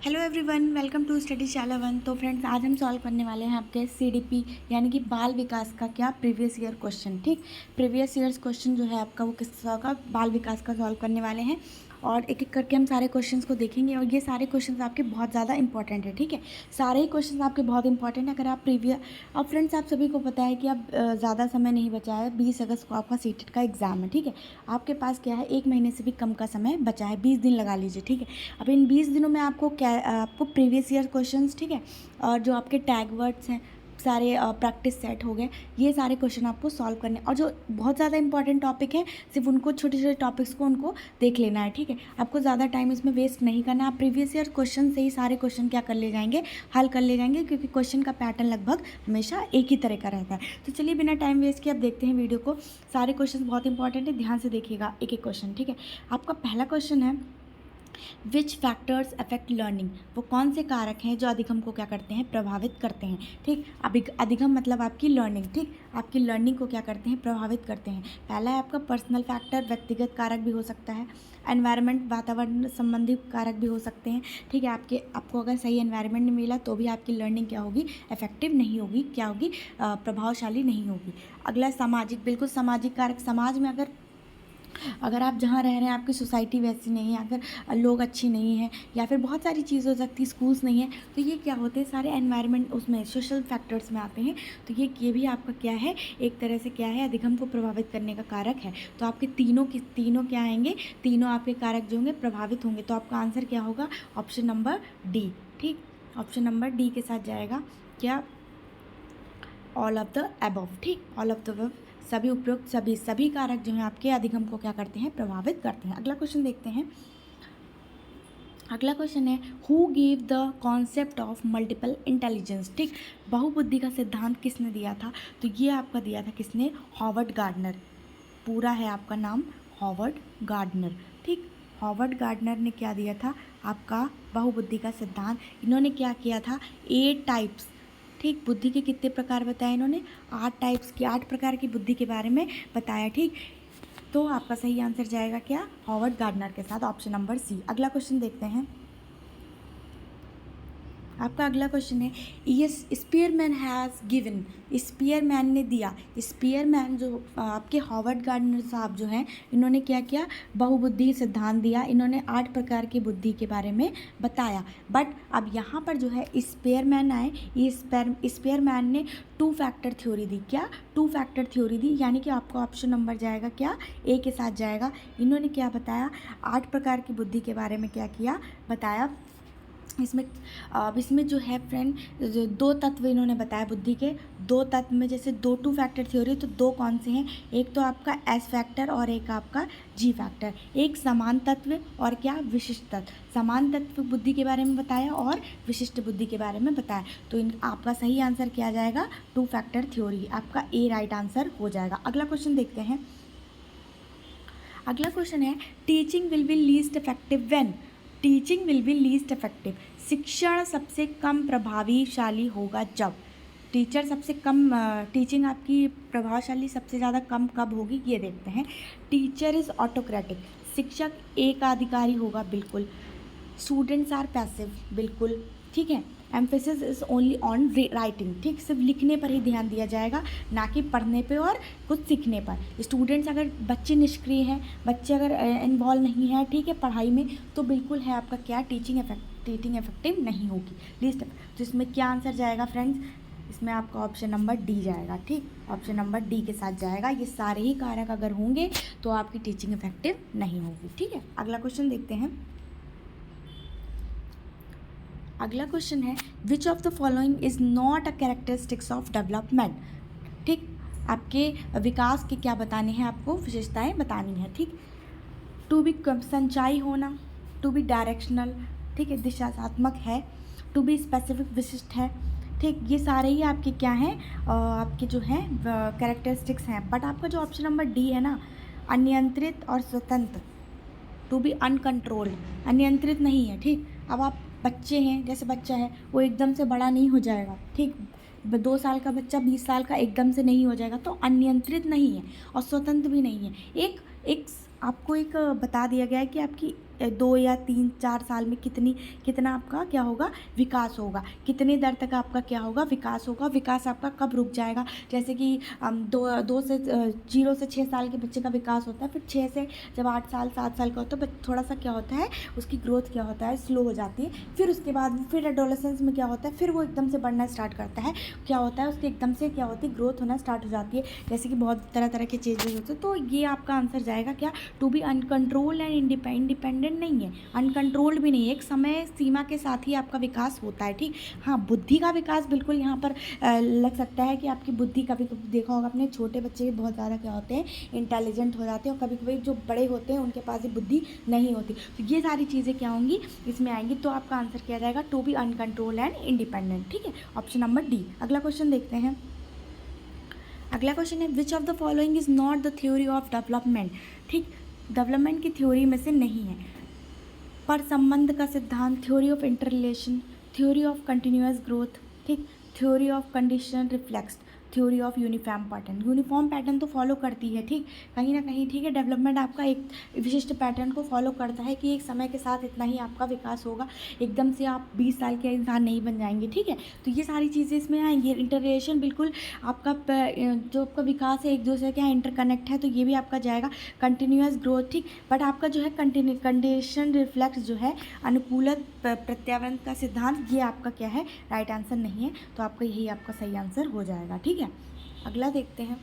Hello everyone, welcome to study Shala one. तो friends, आज हम सॉल्व करने वाले हैं आपके सीडीपी यानी कि बाल विकास का क्या प्रीवियस ईयर क्वेश्चन। ठीक, प्रीवियस ईयर्स क्वेश्चन जो है आपका वो किस तरह का बाल विकास का सॉल्व करने वाले हैं और एक एक करके हम सारे क्वेश्चंस को देखेंगे। और ये सारे क्वेश्चंस आपके बहुत ज़्यादा इंपॉर्टेंट है। ठीक है, सारे ही क्वेश्चंस आपके बहुत इंपॉर्टेंट है। अगर आप अब फ्रेंड्स, आप सभी को पता है कि अब ज़्यादा समय नहीं बचा है। 20 अगस्त को आपका सीटेट का एग्ज़ाम है। ठीक है, आपके पास क्या है, 1 महीने से भी कम का समय बचा है, 20 दिन लगा लीजिए। ठीक है, अब इन 20 दिनों में आपको प्रीवियस ईयर क्वेश्चंस, ठीक है, और जो आपके टैग वर्ड्स हैं सारे प्रैक्टिस सेट हो गए, ये सारे क्वेश्चन आपको सॉल्व करने, और जो बहुत ज़्यादा इंपॉर्टेंट टॉपिक है सिर्फ उनको छोटे छोटे टॉपिक्स को उनको देख लेना है। ठीक है, आपको ज़्यादा टाइम इसमें वेस्ट नहीं करना है। आप प्रीवियस ईयर क्वेश्चन से ही सारे क्वेश्चन क्या कर ले जाएंगे, हल कर ले जाएंगे, क्योंकि क्वेश्चन का पैटर्न लगभग हमेशा एक ही तरह का रहता है। तो चलिए बिना टाइम वेस्ट किए अब देखते हैं वीडियो को। सारे क्वेश्चन बहुत इंपॉर्टेंट है, ध्यान से देखिएगा एक एक क्वेश्चन। ठीक है, आपका पहला क्वेश्चन है, विच फैक्टर्स अफेक्ट लर्निंग। वो कौन से कारक हैं जो अधिगम को क्या करते हैं, प्रभावित करते हैं। ठीक, अब अधिगम मतलब आपकी लर्निंग। ठीक, आपकी लर्निंग को क्या करते हैं, प्रभावित करते हैं। पहला है आपका पर्सनल फैक्टर, व्यक्तिगत कारक भी हो सकता है। एनवायरनमेंट, वातावरण संबंधी कारक भी हो सकते हैं। ठीक है, आपको अगर सही एनवायरनमेंट नहीं मिला तो भी आपकी लर्निंग क्या होगी, इफेक्टिव नहीं होगी, क्या होगी, प्रभावशाली नहीं होगी। अगला सामाजिक, बिल्कुल सामाजिक कारक। समाज में अगर आप जहाँ रह रहे हैं आपकी सोसाइटी वैसी नहीं है, अगर लोग अच्छी नहीं हैं, या फिर बहुत सारी चीज़ हो सकती, स्कूल्स नहीं है, तो ये क्या होते हैं, सारे एनवायरनमेंट उसमें सोशल फैक्टर्स में आते हैं। तो ये भी आपका क्या है, एक तरह से क्या है, अधिगम को प्रभावित करने का कारक है। तो आपके तीनों क्या आएंगे, तीनों आपके कारक जो होंगे प्रभावित होंगे। तो आपका आंसर क्या होगा, ऑप्शन नंबर डी। ठीक, ऑप्शन नंबर डी के साथ जाएगा क्या, ऑल ऑफ द अबव। ठीक, ऑल ऑफ द अबव, सभी उपयुक्त, सभी कारक जो हैं आपके अधिगम को क्या करते हैं, प्रभावित करते हैं। अगला क्वेश्चन देखते हैं। अगला क्वेश्चन है, who give the concept of multiple intelligence. ठीक, बहुबुद्धि का सिद्धांत किसने दिया था, तो ये आपका दिया था किसने, हॉवर्ड गार्डनर। पूरा है आपका नाम हॉवर्ड गार्डनर। ठीक, हॉवर्ड गार्डनर ने क्या दिया था, आपका बहुबुद्धि का सिद्धांत। इन्होंने क्या किया था, 8 टाइप्स। ठीक, बुद्धि के कितने प्रकार बताए इन्होंने, 8 टाइप्स की, 8 प्रकार की बुद्धि के बारे में बताया। ठीक, तो आपका सही आंसर जाएगा क्या, हॉवर्ड गार्डनर के साथ, ऑप्शन नंबर सी। अगला क्वेश्चन देखते हैं। आपका अगला क्वेश्चन है, yes Spearman has given. Spearman ने दिया। स्पीयरमैन जो आपके हॉवर्ड गार्डनर साहब जो हैं, इन्होंने क्या किया, बहुबुद्धि सिद्धांत दिया। इन्होंने 8 प्रकार की बुद्धि के बारे में बताया। बट अब यहाँ पर जो है स्पीयरमैन आए, ये स्पीयरमैन ने 2 फैक्टर थ्योरी दी। क्या, 2 फैक्टर थ्योरी दी, यानी कि आपका ऑप्शन नंबर जाएगा क्या, ए के साथ जाएगा। इन्होंने क्या बताया, 8 प्रकार की बुद्धि के बारे में क्या किया, बताया। इसमें जो है फ्रेंड, जो 2 तत्व इन्होंने बताया बुद्धि के, 2 तत्व में जैसे 2 फैक्टर थ्योरी, तो 2 कौन से हैं, एक तो आपका एस फैक्टर और एक आपका जी फैक्टर। एक समान तत्व और क्या, विशिष्ट तत्व। समान तत्व बुद्धि के बारे में बताया और विशिष्ट बुद्धि के बारे में बताया। तो आपका सही आंसर क्या जाएगा, 2 फैक्टर थ्योरी, आपका ए राइट आंसर हो जाएगा। अगला क्वेश्चन देखते हैं। अगला क्वेश्चन है, teaching will be least effective when. Teaching will be least effective, शिक्षण सबसे कम प्रभावशाली होगा जब। टीचिंग आपकी प्रभावशाली सबसे ज़्यादा कम कब होगी, ये देखते हैं। टीचर इज़ ऑटोक्रेटिक, शिक्षक एकाधिकारी होगा, बिल्कुल। स्टूडेंट्स आर पैसिव, बिल्कुल। ठीक है, emphasis is only on writing. ठीक, सिर्फ लिखने पर ही ध्यान दिया जाएगा, ना कि पढ़ने पे और कुछ सीखने पर। स्टूडेंट्स, अगर बच्चे निष्क्रिय हैं, बच्चे अगर इन्वॉल्व नहीं है, ठीक है, पढ़ाई में, तो बिल्कुल है आपका क्या, टीचिंग इफेक्टिव नहीं होगी, लीस्ट। तो इसमें क्या आंसर जाएगा फ्रेंड्स, इसमें आपका ऑप्शन नंबर डी जाएगा। ठीक, ऑप्शन नंबर डी के साथ जाएगा। ये सारे ही कारक अगर होंगे तो आपकी टीचिंग इफेक्टिव नहीं होगी। ठीक है, अगला क्वेश्चन देखते हैं। अगला क्वेश्चन है, which of the following is not a characteristics of development. ठीक, आपके विकास के क्या बताने हैं, आपको विशेषताएं बतानी है। ठीक, टू बी संचाई होना, टू बी डायरेक्शनल, ठीक है, दिशात्मक है, टू बी स्पेसिफिक विशिष्ट है। ठीक, ये सारे ही आपके क्या हैं, आपके जो हैं कैरेक्टरिस्टिक्स हैं। बट आपका जो ऑप्शन नंबर डी है ना, अनियंत्रित और स्वतंत्र, टू बी अनकंट्रोल्ड, अनियंत्रित नहीं है। ठीक, अब आप बच्चे हैं, जैसे बच्चा है वो एकदम से बड़ा नहीं हो जाएगा। ठीक, 2 साल का बच्चा 20 साल का एकदम से नहीं हो जाएगा, तो अनियंत्रित नहीं है और स्वतंत्र भी नहीं है। एक एक आपको एक बता दिया गया है कि आपकी 2 या 3-4 साल में कितना आपका क्या होगा, विकास होगा, कितनी देर तक आपका क्या होगा, विकास होगा। विकास आपका कब रुक जाएगा, जैसे कि 0 से 6 साल के बच्चे का विकास होता है, फिर 6 से जब 8 साल 7 साल का होता है थोड़ा सा क्या होता है, उसकी ग्रोथ क्या होता है, स्लो हो जाती है। फिर उसके बाद फिर एडोलेसेंस में क्या होता है, फिर वो एकदम से बढ़ना स्टार्ट करता है, क्या होता है उसकी एकदम से क्या होती है, ग्रोथ होना स्टार्ट हो जाती है, जैसे कि बहुत तरह तरह के चेंजेस होते हैं। तो ये आपका आंसर जाएगा क्या, to be uncontrolled and independent नहीं है, अनकंट्रोल्ड भी नहीं है, एक समय सीमा के साथ ही आपका विकास होता है। ठीक, हाँ बुद्धि का विकास बिल्कुल यहाँ पर लग सकता है कि आपकी बुद्धि, कभी कभी देखा होगा अपने छोटे बच्चे भी बहुत ज़्यादा क्या होते हैं, इंटेलिजेंट हो जाते हैं, और कभी कभी जो बड़े होते हैं उनके पास भी बुद्धि नहीं होती। तो ये सारी चीज़ें क्या होंगी, इसमें आएंगी। तो आपका आंसर क्या जाएगा, to be uncontrolled and independent. ठीक है, ऑप्शन नंबर डी। अगला क्वेश्चन देखते हैं। अगला क्वेश्चन है, which of the following is not the theory of development. ठीक, डेवलपमेंट की थ्योरी में से नहीं है। पर संबंध का सिद्धांत, theory of interrelation, theory of continuous growth, ठीक, theory of conditional reflex, theory of uniform pattern. Uniform pattern तो फॉलो करती है, ठीक, कहीं ना कहीं, ठीक है, डेवलपमेंट आपका एक विशिष्ट पैटर्न को फॉलो करता है कि एक समय के साथ इतना ही आपका विकास होगा, एकदम से आप 20 साल के इंसान नहीं बन जाएंगे। ठीक है, तो ये सारी चीज़ें इसमें आएंगी। इंटर रिलेशन बिल्कुल आपका जो आपका विकास है एक दूसरे के यहाँ इंटरकनेक्ट है, तो ये भी आपका जाएगा। कंटिन्यूअस ग्रोथ, ठीक, बट आपका जो है कंडीशन रिफ्लेक्स जो है, अनुकूलत प्रत्यावर्तन का सिद्धांत, ये आपका क्या है, राइट आंसर नहीं है। तो आपका यही आपका सही आंसर हो जाएगा। ठीक है, अगला देखते हैं।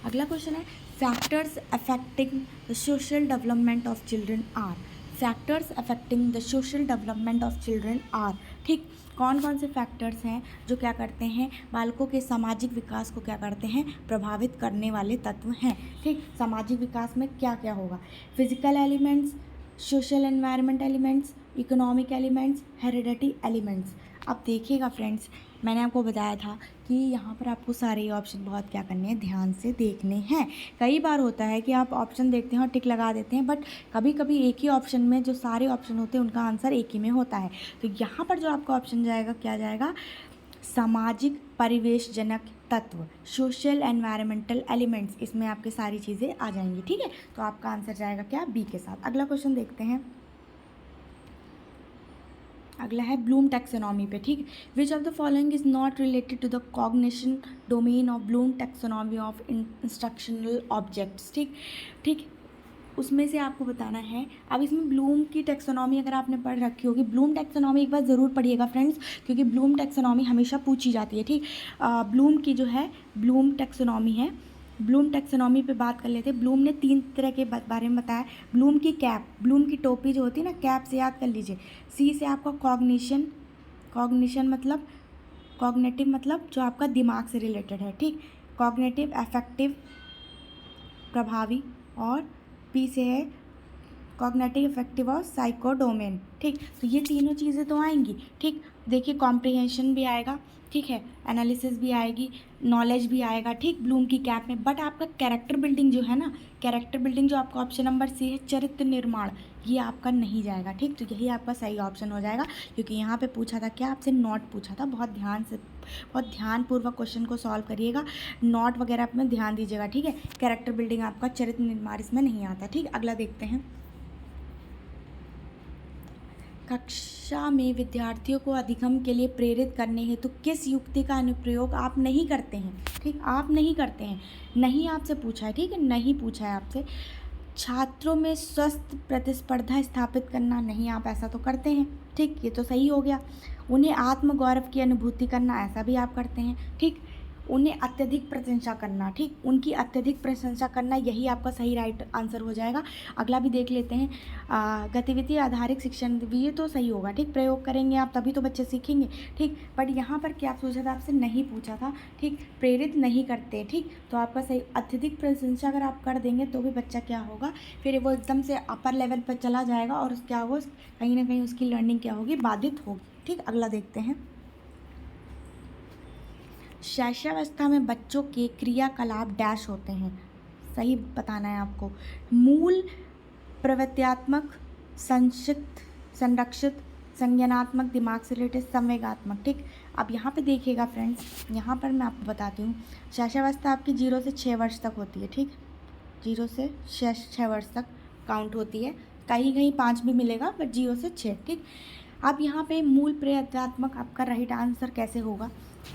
अगला क्वेश्चन है, factors affecting the social development of children are. Factors affecting the social development of children are. ठीक, कौन कौन से फैक्टर्स हैं जो क्या करते हैं, बालकों के सामाजिक विकास को क्या करते हैं, प्रभावित करने वाले तत्व हैं। ठीक, सामाजिक विकास में क्या क्या होगा, physical elements, social environment elements, economic elements, heredity elements. अब देखिएगा फ्रेंड्स, मैंने आपको बताया था कि यहाँ पर आपको सारे ऑप्शन बहुत क्या करने हैं, ध्यान से देखने हैं। कई बार होता है कि आप ऑप्शन देखते हैं और टिक लगा देते हैं, बट कभी कभी एक ही ऑप्शन में जो सारे ऑप्शन होते हैं उनका आंसर एक ही में होता है। तो यहाँ पर जो आपका ऑप्शन जाएगा, क्या जाएगा, सामाजिक परिवेशजनक तत्व, सोशल एनवायरमेंटल एलिमेंट्स, इसमें आपके सारी चीज़ें आ जाएंगी। ठीक है, तो आपका आंसर जाएगा क्या, बी के साथ। अगला क्वेश्चन देखते हैं। अगला है ब्लूम टैक्सोनॉमी पे। ठीक, which of the following is not related to the cognition domain of Bloom taxonomy of instructional objects. ठीक ठीक, उसमें से आपको बताना है। अब इसमें ब्लूम की टैक्सोनॉमी अगर आपने पढ़ रखी होगी, ब्लूम टैक्सोनॉमी एक बार ज़रूर पढ़िएगा फ्रेंड्स, क्योंकि ब्लूम टैक्सोनॉमी हमेशा पूछी जाती है। ठीक, ब्लूम की जो है ब्लूम टैक्सोनॉमी है, ब्लूम टैक्सोनॉमी पे बात कर लेते हैं। ब्लूम ने 3 तरह के बारे में बताया। ब्लूम की कैप, ब्लूम की टोपी जो होती है ना, कैप से याद कर लीजिए। सी से आपका कॉग्निशन, कॉग्निशन मतलब कॉग्नेटिव, मतलब जो आपका दिमाग से रिलेटेड है। ठीक, कॉग्नेटिव, अफेक्टिव, प्रभावी, और पी से है कॉग्नेटिव, इफेक्टिव और साइकोडोमेन। ठीक, तो ये तीनों चीज़ें तो आएंगी। ठीक, देखिए कॉम्प्रिहेंशन भी आएगा, ठीक है, एनालिसिस भी आएगी, नॉलेज भी आएगा। ठीक, ब्लूम की कैप में। बट आपका कैरेक्टर बिल्डिंग जो है ना, कैरेक्टर बिल्डिंग जो आपका ऑप्शन नंबर सी है, चरित्र निर्माण, ये आपका नहीं जाएगा। ठीक, तो यही आपका सही ऑप्शन हो जाएगा, क्योंकि यहाँ पे पूछा था क्या, आपसे नॉट पूछा था। बहुत ध्यान से, बहुत ध्यानपूर्वक क्वेश्चन को सॉल्व करिएगा, नॉट वगैरह में ध्यान दीजिएगा। ठीक है, कैरेक्टर बिल्डिंग आपका, चरित्र निर्माण इसमें नहीं आता। ठीक, अगला देखते हैं। कक्षा में विद्यार्थियों को अधिगम के लिए प्रेरित करने हेतु किस युक्ति का अनुप्रयोग आप नहीं करते हैं। ठीक, आप नहीं करते हैं, नहीं आपसे पूछा है। ठीक है, नहीं पूछा है आपसे। छात्रों में स्वस्थ प्रतिस्पर्धा स्थापित करना, नहीं आप ऐसा तो करते हैं। ठीक, ये तो सही हो गया। उन्हें आत्मगौरव की अनुभूति करना, ऐसा भी आप करते हैं। ठीक, उन्हें अत्यधिक प्रशंसा करना, ठीक, उनकी अत्यधिक प्रशंसा करना, यही आपका सही राइट आंसर हो जाएगा। अगला भी देख लेते हैं। गतिविधि आधारित शिक्षण, ये तो सही होगा। ठीक, प्रयोग करेंगे आप तभी तो बच्चे सीखेंगे। ठीक, बट यहाँ पर क्या पूछा था आपसे, नहीं पूछा था। ठीक, प्रेरित नहीं करते। ठीक, तो आपका सही, अत्यधिक प्रशंसा अगर आप कर देंगे तो भी बच्चा क्या होगा, फिर वो एकदम से अपर लेवल पर चला जाएगा, और क्या होगा, कहीं ना कहीं उसकी लर्निंग क्या होगी, बाधित होगी। ठीक, अगला देखते हैं। शैशवावस्था में बच्चों के क्रियाकलाप डैश होते हैं, सही बताना है आपको। मूल, प्रवृत्त्यात्मक, संक्षिप्त, संरक्षित, संज्ञानात्मक, दिमाग से रिलेटेड, संवेगात्मक। ठीक, अब यहाँ पे देखिएगा फ्रेंड्स, यहाँ पर मैं आपको बताती हूँ, शैशवावस्था आपकी 0 से 6 वर्ष तक होती है। ठीक, 0 से 6 वर्ष तक काउंट होती है। कहीं कहीं 5 भी मिलेगा, बट 0 से 6। ठीक, अब यहाँ पे मूल प्रयत्नात्मक आपका राइट आंसर कैसे होगा,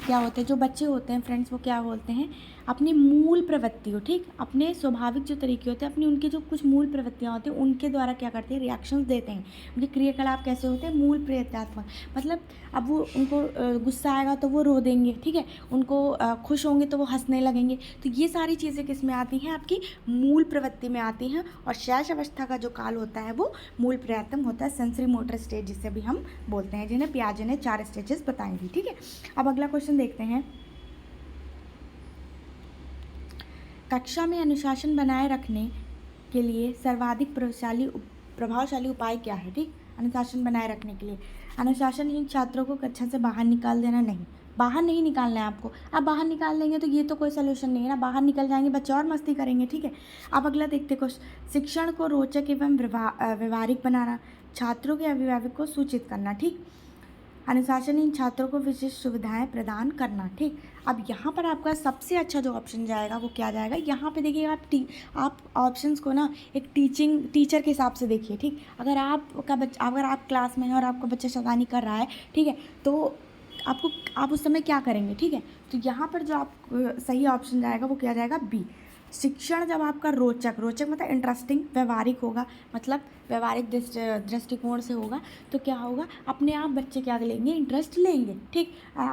क्या होते हैं जो बच्चे होते हैं फ्रेंड्स, वो क्या बोलते हैं, अपनी मूल प्रवृत्तियों, ठीक, अपने स्वाभाविक जो तरीके होते हैं, अपनी उनके जो कुछ मूल प्रवृत्तियाँ होती हैं उनके द्वारा क्या करते हैं, रिएक्शंस देते हैं। उनके क्रियाकलाप कैसे होते हैं, मूल प्रयत्नात्मक, मतलब अब वो उनको गुस्सा आएगा तो वो रो देंगे, ठीक है, उनको खुश होंगे तो वो हंसने लगेंगे। तो ये सारी चीज़ें किस में आती हैं, आपकी मूल प्रवृत्ति में आती हैं। और शैश अवस्था का जो काल होता है वो मूल प्रयत्न होता है, सेंसरी मोटर स्टेज जिसे भी हम बोलते हैं, जिन्हें पियाजे ने 4 स्टेजेस बताई थी। ठीक है, अब अगला क्वेश्चन देखते हैं। कक्षा में अनुशासन बनाए रखने के लिए सर्वाधिक प्रभावशाली उपाय क्या है। ठीक, अनुशासन बनाए रखने के लिए अनुशासनहीन छात्रों को कक्षा से बाहर निकाल देना नहीं, बाहर नहीं निकालना है आपको। अब बाहर निकाल देंगे तो ये तो कोई सोल्यूशन नहीं है ना, बाहर निकल जाएंगे बच्चे और मस्ती करेंगे। ठीक है, अब अगला देखते क्वेश्चन, शिक्षण को रोचक एवं व्यवहारिक बनाना, छात्रों के अभिभावक को सूचित करना। ठीक, अनुशासनहीन छात्रों को विशिष्ट सुविधाएं प्रदान करना। ठीक, अब यहाँ पर आपका सबसे अच्छा जो ऑप्शन जाएगा वो क्या जाएगा, यहाँ पे देखिए आप ऑप्शंस को ना एक टीचर के हिसाब से देखिए। ठीक, अगर आप क्लास में हैं और आपका बच्चा शैतानी कर रहा है, ठीक है, तो आप उस समय क्या करेंगे। ठीक है, तो यहाँ पर जो आप सही ऑप्शन जाएगा वो क्या जाएगा, बी। शिक्षण जब आपका रोचक मतलब इंटरेस्टिंग, व्यवहारिक होगा, मतलब व्यवहारिक दृष्टिकोण से होगा, तो क्या होगा, अपने आप बच्चे क्या लेंगे, इंटरेस्ट लेंगे। ठीक,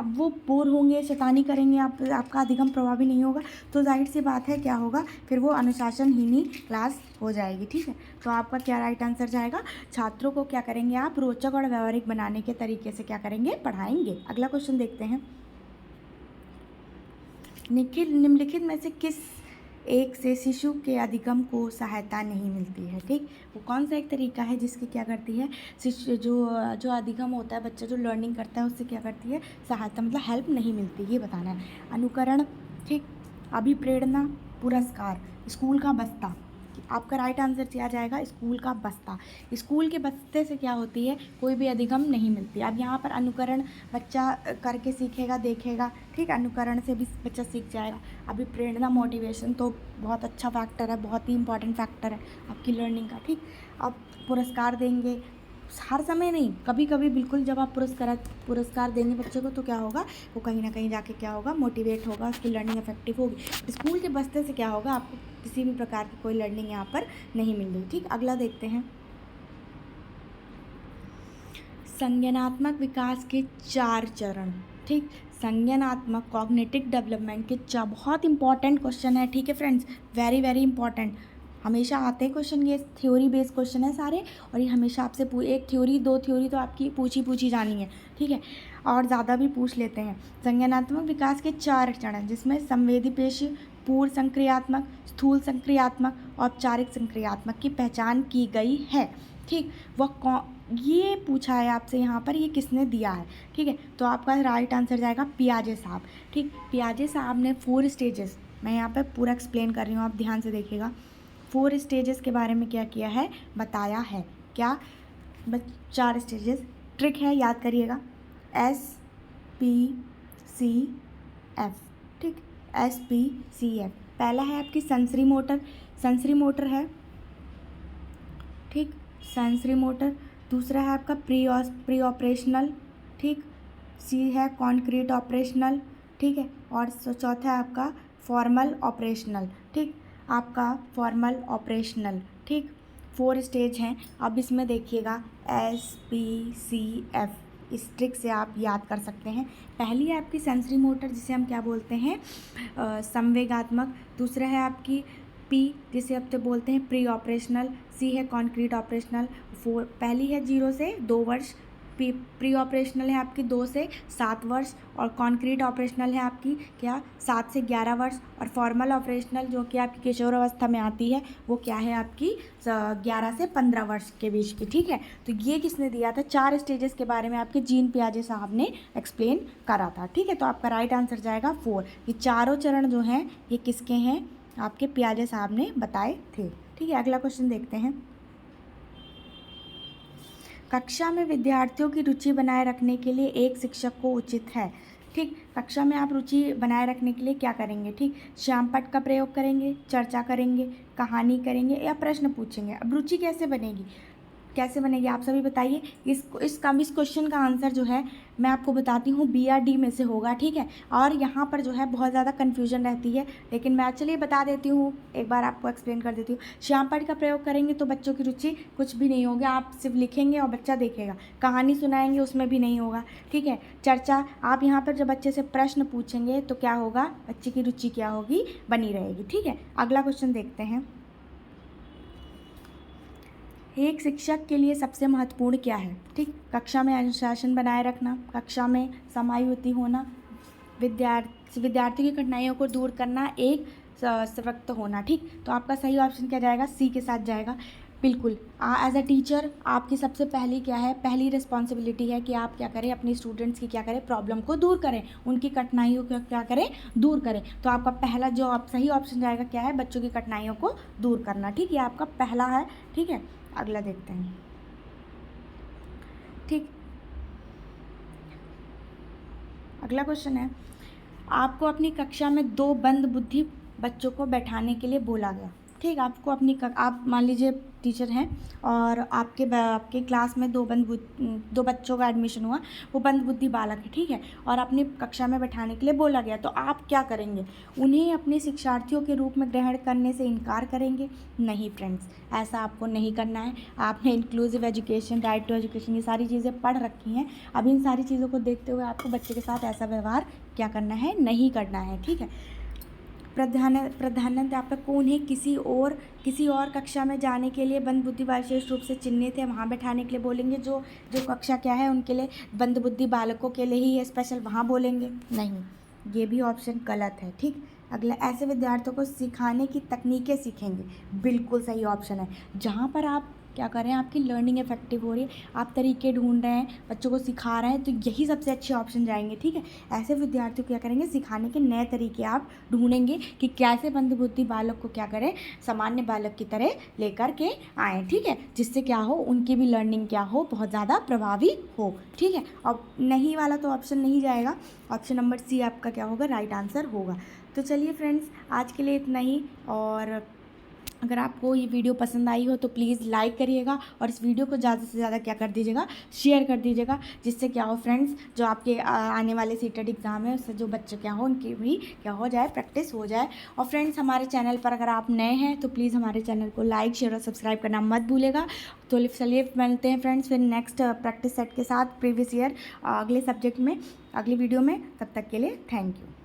वो बोर होंगे, शैतानी करेंगे, आपका अधिगम प्रभावी नहीं होगा, तो जाहिर सी बात है क्या होगा, फिर वो अनुशासनहीन क्लास हो जाएगी। ठीक है, तो आपका क्या राइट आंसर जाएगा, छात्रों को क्या करेंगे आप, रोचक और व्यवहारिक बनाने के तरीके से क्या करेंगे, पढ़ाएंगे। अगला क्वेश्चन देखते हैं, निम्नलिखित में से किस एक से शिशु के अधिगम को सहायता नहीं मिलती है। ठीक, वो कौन सा एक तरीका है जिसकी क्या करती है, शिशु जो अधिगम होता है, बच्चा जो लर्निंग करता है उससे क्या करती है, सहायता मतलब हेल्प नहीं मिलती, ये बताना है। अनुकरण, ठीक, अभिप्रेरणा, पुरस्कार, स्कूल का बस्ता, आपका राइट आंसर क्या जाएगा, स्कूल का बस्ता। स्कूल के बस्ते से क्या होती है, कोई भी अधिगम नहीं मिलती। अब यहाँ पर अनुकरण बच्चा करके सीखेगा, देखेगा, ठीक, अनुकरण से भी बच्चा सीख जाएगा। अभी प्रेरणा, मोटिवेशन तो बहुत अच्छा फैक्टर है, बहुत ही इंपॉर्टेंट फैक्टर है आपकी लर्निंग का। ठीक, अब पुरस्कार देंगे, हर समय नहीं, कभी कभी बिल्कुल, जब आप पुरस्कार देंगे बच्चे को तो क्या होगा, वो कहीं ना कहीं जाके क्या होगा, मोटिवेट होगा, उसकी लर्निंग इफेक्टिव होगी। स्कूल के बस्ते से क्या होगा, आपको किसी भी प्रकार की कोई लर्निंग यहाँ पर नहीं मिल रही। ठीक, अगला देखते हैं, संज्ञानात्मक विकास के 4 चरण। ठीक, संज्ञानात्मक कॉग्निटिव डेवलपमेंट के बहुत इंपॉर्टेंट क्वेश्चन है। ठीक है फ्रेंड्स, वेरी वेरी इंपॉर्टेंट, हमेशा आते हैं क्वेश्चन, ये थ्योरी बेस्ड क्वेश्चन है सारे, और ये हमेशा आपसे एक थ्योरी 2 थ्योरी तो आपकी पूछी जानी है। ठीक है, और ज़्यादा भी पूछ लेते हैं। संज्ञानात्मक विकास के 4 चरण, जिसमें संवेदी पेशी, पूर्व संक्रियात्मक, स्थूल संक्रियात्मक, औपचारिक संक्रियात्मक की पहचान की गई है। ठीक, वह ये पूछा है आपसे यहाँ पर, ये किसने दिया है। ठीक है, तो आपका राइट आंसर जाएगा पियाजे साहब। ठीक, पियाजे साहब ने 4 स्टेजेस, मैं यहाँ पे पूरा एक्सप्लेन कर रही हूँ, आप ध्यान से देखिएगा, 4 स्टेजेस के बारे में क्या किया है, बताया है। क्या, 4 स्टेजेस, ट्रिक है, याद करिएगा, SPCF। ठीक, SPCF, पहला है आपकी सेंसरी मोटर है। ठीक, सेंसरी मोटर, दूसरा है आपका प्री ऑपरेशनल। ठीक, C है कॉन्क्रीट ऑपरेशनल। ठीक है, और चौथा है आपका फॉर्मल ऑपरेशनल। ठीक, आपका फॉर्मल ऑपरेशनल। ठीक, 4 स्टेज हैं। अब इसमें देखिएगा SPCF, इस ट्रिक से आप याद कर सकते हैं। पहली है आपकी सेंसरी मोटर, जिसे हम क्या बोलते हैं, संवेगात्मक। दूसरा है आपकी P, जिसे अब तो बोलते हैं प्री ऑपरेशनल। C है कॉन्क्रीट ऑपरेशनल। पहली है 0 से 2 वर्ष, प्री ऑपरेशनल है आपकी 2 से 7 वर्ष, और कॉन्क्रीट ऑपरेशनल है आपकी क्या, 7 से 11 वर्ष, और फॉर्मल ऑपरेशनल जो कि आपकी किशोर अवस्था में आती है वो क्या है आपकी 11 से 15 वर्ष के बीच की। ठीक है, तो ये किसने दिया था, 4 स्टेजेस के बारे में आपके जीन पियाजे साहब ने एक्सप्लेन करा था। ठीक है, तो आपका राइट आंसर जाएगा 4। ये चारों चरण जो हैं ये किसके हैं, आपके पियाजे साहब ने बताए थे। ठीक है, अगला क्वेश्चन देखते हैं, कक्षा में विद्यार्थियों की रुचि बनाए रखने के लिए एक शिक्षक को उचित है। ठीक, कक्षा में आप रुचि बनाए रखने के लिए क्या करेंगे, ठीक, श्यामपट्ट का प्रयोग करेंगे, चर्चा करेंगे, कहानी करेंगे, या प्रश्न पूछेंगे। अब रुचि कैसे बनेगी, कैसे बनेगी आप सभी बताइए। इस क्वेश्चन का आंसर जो है मैं आपको बताती हूँ BRD में से होगा, ठीक है। और यहाँ पर जो है बहुत ज़्यादा कन्फ्यूजन रहती है, लेकिन मैं चलिए बता देती हूँ, एक बार आपको एक्सप्लेन कर देती हूँ। श्यामपट्ट का प्रयोग करेंगे तो बच्चों की रुचि कुछ भी नहीं होगी, आप सिर्फ लिखेंगे और बच्चा देखेगा। कहानी सुनाएंगे उसमें भी नहीं होगा, ठीक है। चर्चा, आप यहाँ पर जब बच्चे से प्रश्न पूछेंगे तो क्या होगा, बच्चे की रुचि क्या होगी, बनी रहेगी, ठीक है। अगला क्वेश्चन देखते हैं। एक शिक्षक के लिए सबसे महत्वपूर्ण क्या है, ठीक। कक्षा में अनुशासन बनाए रखना, कक्षा में समायुति होना, विद्यार्थी की कठिनाइयों को दूर करना, एक सशक्त होना, ठीक। तो आपका सही ऑप्शन क्या जाएगा, सी के साथ जाएगा, बिल्कुल। एज अ टीचर आपकी सबसे पहली क्या है, पहली रिस्पॉन्सिबिलिटी है कि आप क्या करें, अपनी स्टूडेंट्स की क्या करें, प्रॉब्लम को दूर करें, उनकी कठिनाइयों को क्या करें, दूर करें। तो आपका पहला जो आप सही ऑप्शन जाएगा क्या है, बच्चों की कठिनाइयों को दूर करना, ठीक। ये आपका पहला है, ठीक है। अगला देखते हैं, ठीक। अगला क्वेश्चन है, आपको अपनी कक्षा में 2 बंद बुद्धि बच्चों को बैठाने के लिए बोला गया, ठीक। आपको आप मान लीजिए टीचर हैं और आपके क्लास में 2 बच्चों का एडमिशन हुआ, वो बंद बुद्धि बालक है, ठीक है। और अपनी कक्षा में बैठाने के लिए बोला गया, तो आप क्या करेंगे, उन्हें अपने शिक्षार्थियों के रूप में ग्रहण करने से इनकार करेंगे? नहीं फ्रेंड्स, ऐसा आपको नहीं करना है। आपने inclusive education, right to education, ये सारी चीज़ें पढ़ रखी हैं। अब इन सारी चीज़ों को देखते हुए आपको बच्चे के साथ ऐसा व्यवहार क्या करना है, नहीं करना है, ठीक है। प्रधानाध्यापक को उन्हें किसी और कक्षा में जाने के लिए बंद बुद्धि विशेष रूप से चिन्हित है, वहाँ बैठाने के लिए बोलेंगे। जो कक्षा क्या है उनके लिए बंद बुद्धि बालकों के लिए ही है स्पेशल, वहाँ बोलेंगे नहीं, ये भी ऑप्शन गलत है, ठीक। अगला, ऐसे विद्यार्थियों को सिखाने की तकनीकें सीखेंगे, बिल्कुल सही ऑप्शन है। जहाँ पर आप क्या कर रहे हैं, आपकी लर्निंग इफेक्टिव हो रही है, आप तरीके ढूंढ रहे हैं, बच्चों को सिखा रहे हैं, तो यही सबसे अच्छे ऑप्शन जाएंगे, ठीक है। ऐसे विद्यार्थियों को क्या करेंगे, सिखाने के नए तरीके आप ढूंढेंगे कि कैसे मंद बुद्धि बालक को क्या करें, सामान्य बालक की तरह लेकर के आएँ, ठीक है। जिससे क्या हो, उनकी भी लर्निंग क्या हो, बहुत ज़्यादा प्रभावी हो, ठीक है। और नहीं वाला तो ऑप्शन नहीं जाएगा, ऑप्शन नंबर सी आपका क्या होगा, राइट आंसर होगा। तो चलिए फ्रेंड्स, आज के लिए इतना ही। और अगर आपको ये वीडियो पसंद आई हो तो प्लीज़ लाइक करिएगा और इस वीडियो को ज़्यादा से ज़्यादा क्या कर दीजिएगा, शेयर कर दीजिएगा, जिससे क्या हो फ्रेंड्स, जो आपके आने वाले सीटेट एग्ज़ाम है उससे जो बच्चे क्या हो, उनकी भी क्या हो जाए, प्रैक्टिस हो जाए। और फ्रेंड्स, हमारे चैनल पर अगर आप नए हैं तो प्लीज़ हमारे चैनल को लाइक, शेयर और सब्सक्राइब करना मत भूलेगा। तो चलिए मिलते हैं फ्रेंड्स फिर नेक्स्ट प्रैक्टिस सेट के साथ, प्रीवियस ईयर अगले सब्जेक्ट में, अगली वीडियो में। तब तक के लिए थैंक यू।